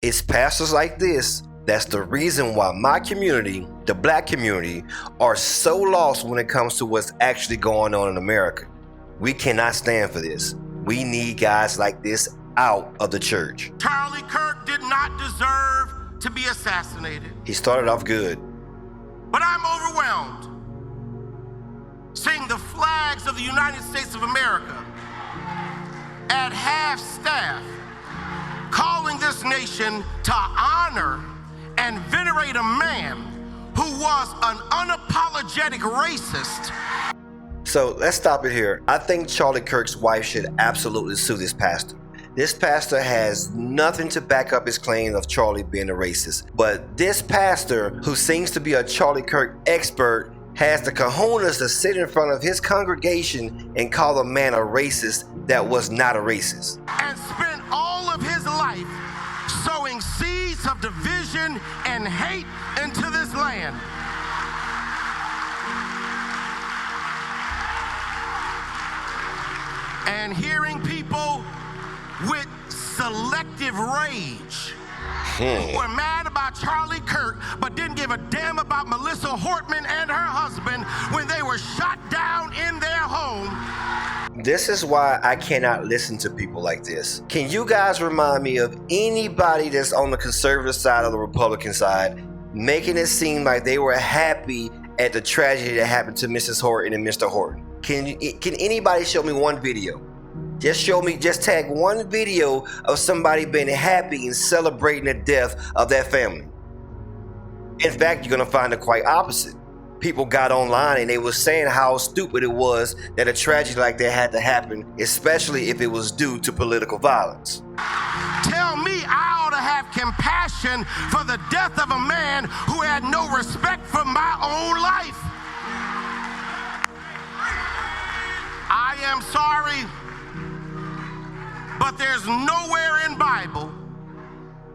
It's pastors like this that's the reason why my community, the black community, are so lost when it comes to what's actually going on in America. We cannot stand for this. We need guys like this out of the church. Charlie Kirk did not deserve to be assassinated. He started off good. But I'm overwhelmed seeing the flags of the United States of America at half-staff calling this nation to honor and venerate a man who was an unapologetic racist. So let's stop it here. I think Charlie Kirk's wife should absolutely sue this pastor. This pastor has nothing to back up his claim of Charlie being a racist. But this pastor, who seems to be a Charlie Kirk expert, has the cojones to sit in front of his congregation and call a man a racist that was not a racist. And spent all of his life sowing seeds of division and hate into this land. And hearing people with selective rage who were mad about Charlie Kirk but didn't give a damn about Melissa Hortman and her husband when they were shot down in their home. This is why I cannot listen to people like this. Can you guys remind me of anybody that's on the conservative side or the Republican side making it seem like they were happy at the tragedy that happened to Mrs. Horton and Mr. Horton? Can anybody show me one video? Just tag one video of somebody being happy and celebrating the death of that family. In fact, you're gonna find the quite opposite. People got online and they were saying how stupid it was that a tragedy like that had to happen, especially if it was due to political violence. Tell me I ought to have compassion for the death of a man who had no respect for my own life. I am sorry, but there's nowhere in Bible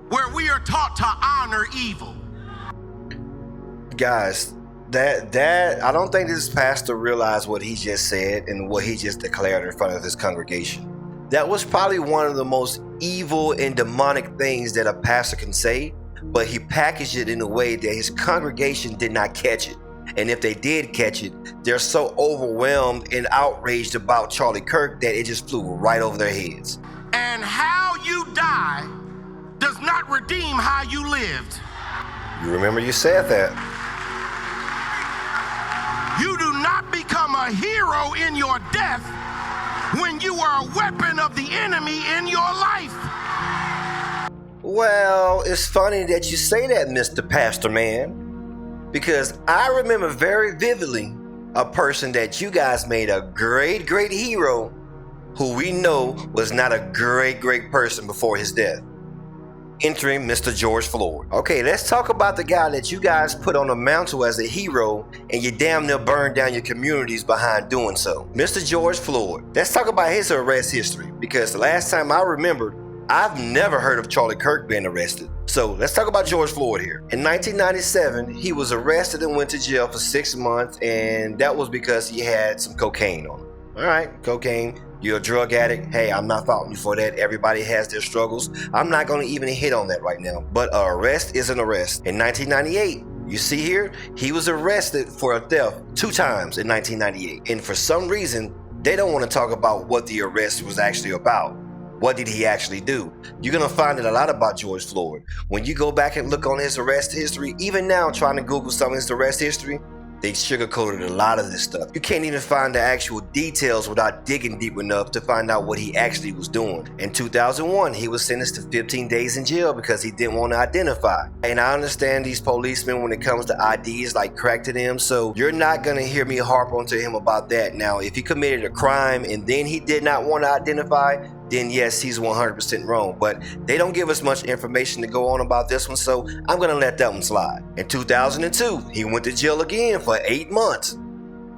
where we are taught to honor evil. Guys, that I don't think this pastor realized what he just said and what he just declared in front of his congregation. That was probably one of the most evil and demonic things that a pastor can say, but he packaged it in a way that his congregation did not catch it. And if they did catch it, they're so overwhelmed and outraged about Charlie Kirk that it just flew right over their heads. And how you die does not redeem how you lived. You remember you said that. You do not become a hero in your death when you are a weapon of the enemy in your life. Well, it's funny that you say that, Mr. Pastor Man, because I remember very vividly a person that you guys made a great, great hero who we know was not a great, great person before his death. Entering Mr. George Floyd. Okay, let's talk about the guy that you guys put on a mantle as a hero and you damn near burned down your communities behind doing so. Mr. George Floyd. Let's talk about his arrest history, because the last time I remembered, I've never heard of Charlie Kirk being arrested. So let's talk about George Floyd here. In 1997, he was arrested and went to jail for 6 months, and that was because he had some cocaine on him. All right, cocaine. You're a drug addict. Hey, I'm not faulting you for that. Everybody has their struggles. I'm not going to even hit on that right now. But an arrest is an arrest. In 1998, you see here, he was arrested for a theft 2 times in 1998. And for some reason, they don't want to talk about what the arrest was actually about. What did he actually do? You're going to find out a lot about George Floyd. When you go back and look on his arrest history, even now trying to Google some of his arrest history, they sugarcoated a lot of this stuff. You can't even find the actual details without digging deep enough to find out what he actually was doing. In 2001, he was sentenced to 15 days in jail because he didn't want to identify. And I understand these policemen, when it comes to IDs, like crack to them, so you're not going to hear me harp onto him about that. Now, if he committed a crime and then he did not want to identify, then yes, he's 100% wrong. But they don't give us much information to go on about this one, so I'm going to let that one slide. In 2002, he went to jail again for 8 months.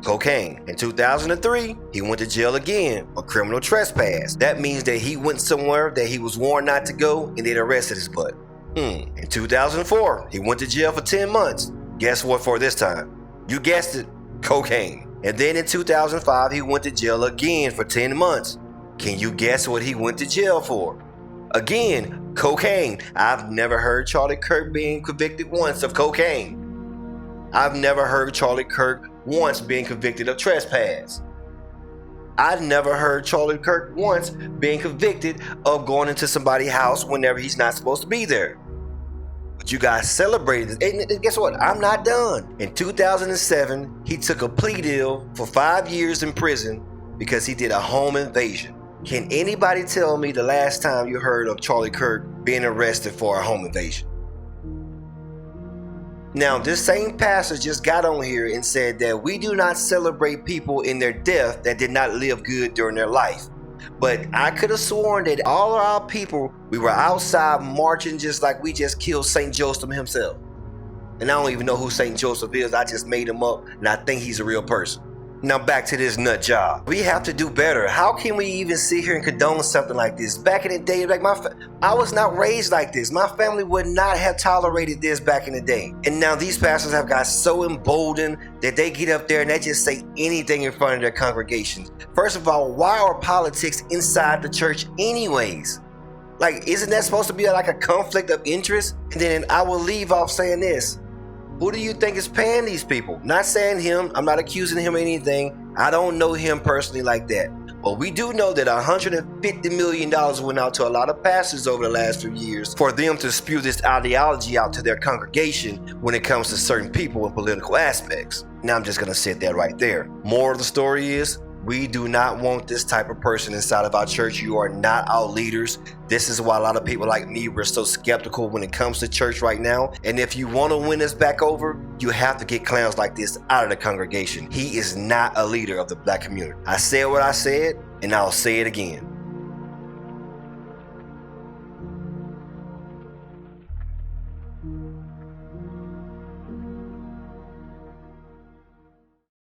Cocaine. In 2003, he went to jail again for criminal trespass. That means that he went somewhere that he was warned not to go and they'd arrested his butt. In 2004, he went to jail for 10 months. Guess what for this time? You guessed it, cocaine. And then in 2005, he went to jail again for 10 months. Can you guess what he went to jail for? Again, Cocaine. I've never heard Charlie Kirk being convicted once of cocaine. I've never heard Charlie Kirk once being convicted of trespass. I've never heard Charlie Kirk once being convicted of going into somebody's house whenever he's not supposed to be there. But you guys celebrated it. And guess what? I'm not done. In 2007, he took a plea deal for 5 years in prison because he did a home invasion. Can anybody tell me the last time you heard of Charlie Kirk being arrested for a home invasion? Now, this same pastor just got on here and said that we do not celebrate people in their death that did not live good during their life. But I could have sworn that all of our people, we were outside marching just like we just killed St. Joseph himself. And I don't even know who St. Joseph is. I just made him up and I think he's a real person. Now back to this nut job. We have to do better. How can we even sit here and condone something like this? Back in the day, like I was not raised like this. My family would not have tolerated this back in the day. And now these pastors have got so emboldened that they get up there and they just say anything in front of their congregations. First of all, why are politics inside the church anyways? Like, isn't that supposed to be like a conflict of interest? And then I will leave off saying this. Who do you think is paying these people? Not saying him. I'm not accusing him of anything. I don't know him personally like that. But we do know that $150 million went out to a lot of pastors over the last few years for them to spew this ideology out to their congregation when it comes to certain people and political aspects. Now I'm just going to sit that right there. Moral of the story is, we do not want this type of person inside of our church. You are not our leaders. This is why a lot of people like me were so skeptical when it comes to church right now. And if you want to win us back over, you have to get clowns like this out of the congregation. He is not a leader of the black community. I said what I said, and I'll say it again.